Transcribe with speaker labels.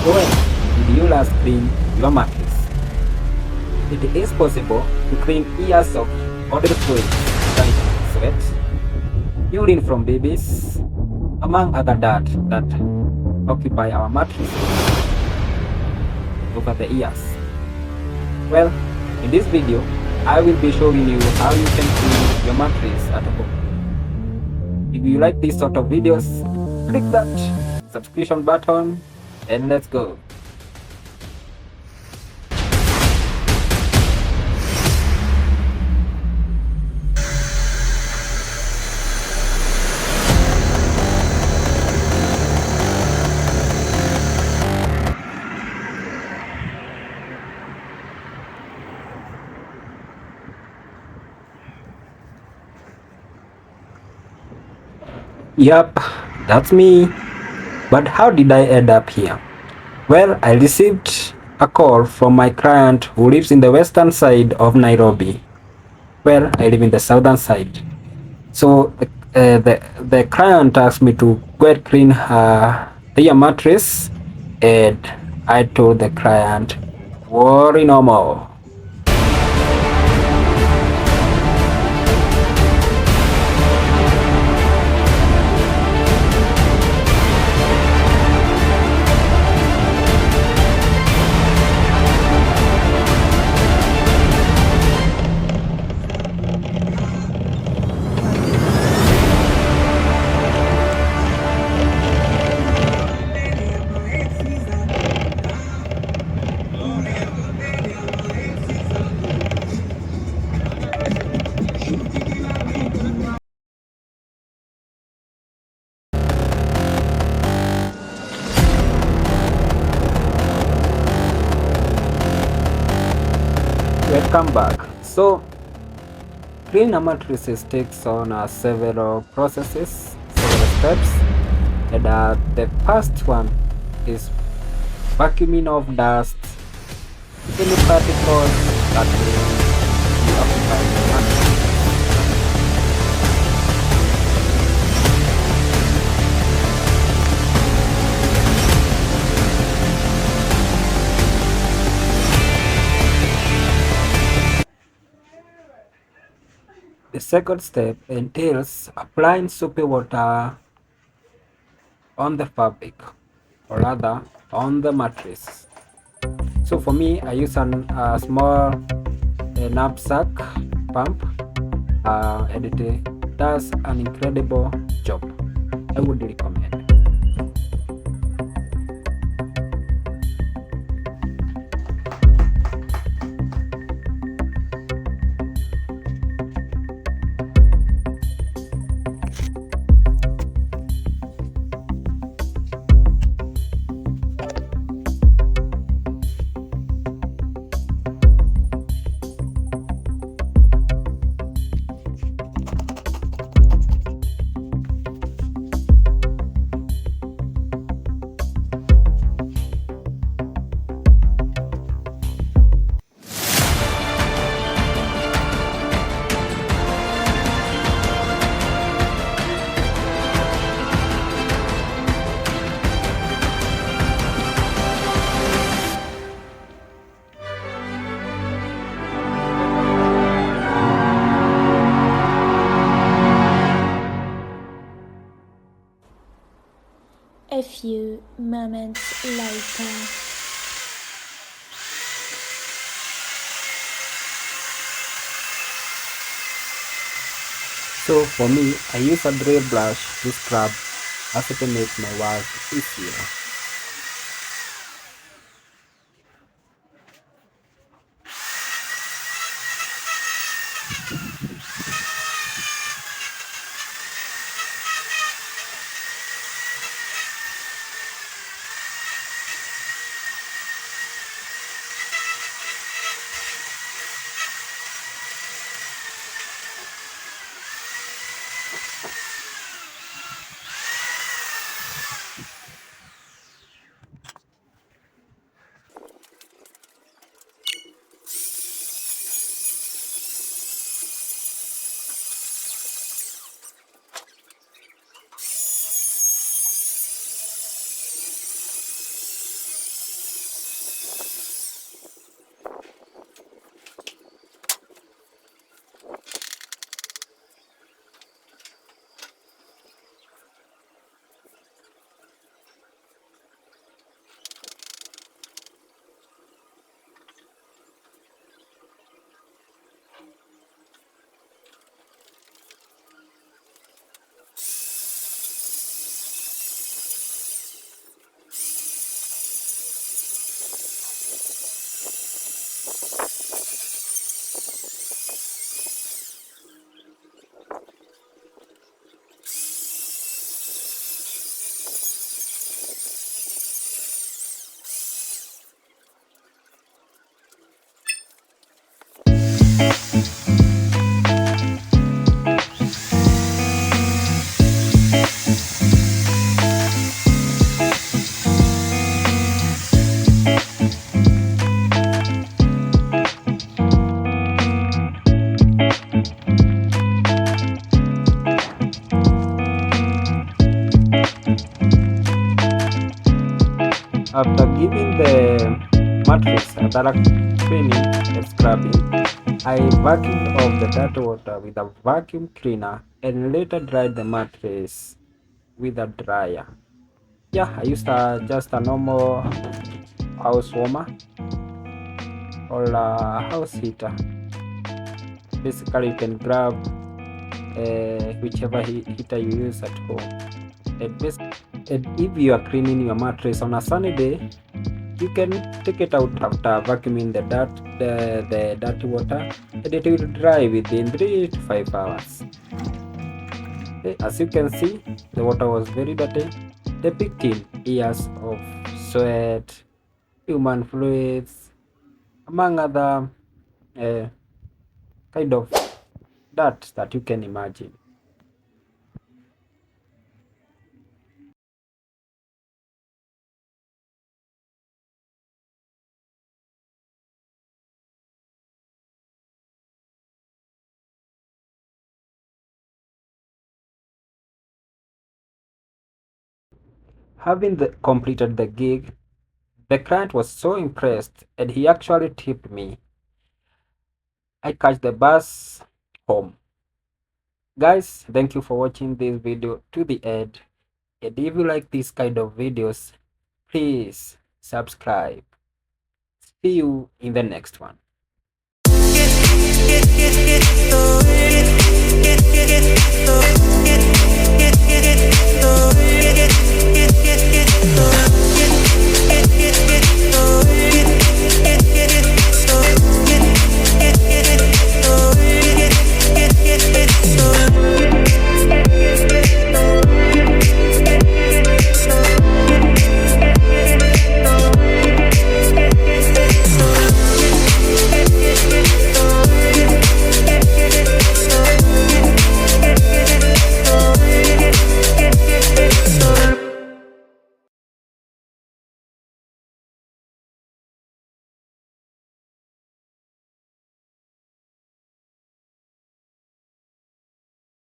Speaker 1: When did you last clean your mattress? It is possible to clean years of odor fluids like sweat, urine from babies, among other dirt that occupy our mattresses over the years. Well, in this video, I will be showing you how you can clean your mattress at home. If you like this sort of videos, click that subscription button and let's go. Yup, that's me. But how did I end up here? Well, I received a call from my client who lives in the western side of Nairobi. Well, I live in the southern side. So the client asked me to go and clean their mattress, and I told the client, worry no more. Welcome back. So cleaning a mattresses takes on several processes, several steps, and the first one is vacuuming of dust, any particles that may be occupying the mattress. The second step entails applying soapy water on the fabric, or rather on the mattress. So for me, I use a small knapsack pump, and it does an incredible job. I would recommend.
Speaker 2: A few moments later.
Speaker 1: So for me, I use a dry brush to scrub as it makes my work easier. After giving the mattress a thorough cleaning and scrubbing, I vacuumed off the dirty water with a vacuum cleaner and later dried the mattress with a dryer. Yeah, I used just a normal house warmer or a house heater. Basically, you can grab whichever heater you use at home. And if you are cleaning your mattress on a sunny day, you can take it out after vacuuming the dirty water, and it will dry within 3 to 5 hours. Okay, as you can see, the water was very dirty, depicting years of sweat, human fluids, among other uh, kind of dirt that you can imagine. Having completed the gig, the client was so impressed and he actually tipped me. I catch the bus home. Guys, thank you for watching this video to the end. And if you like this kind of videos, please subscribe. See you in the next one.
Speaker 3: Get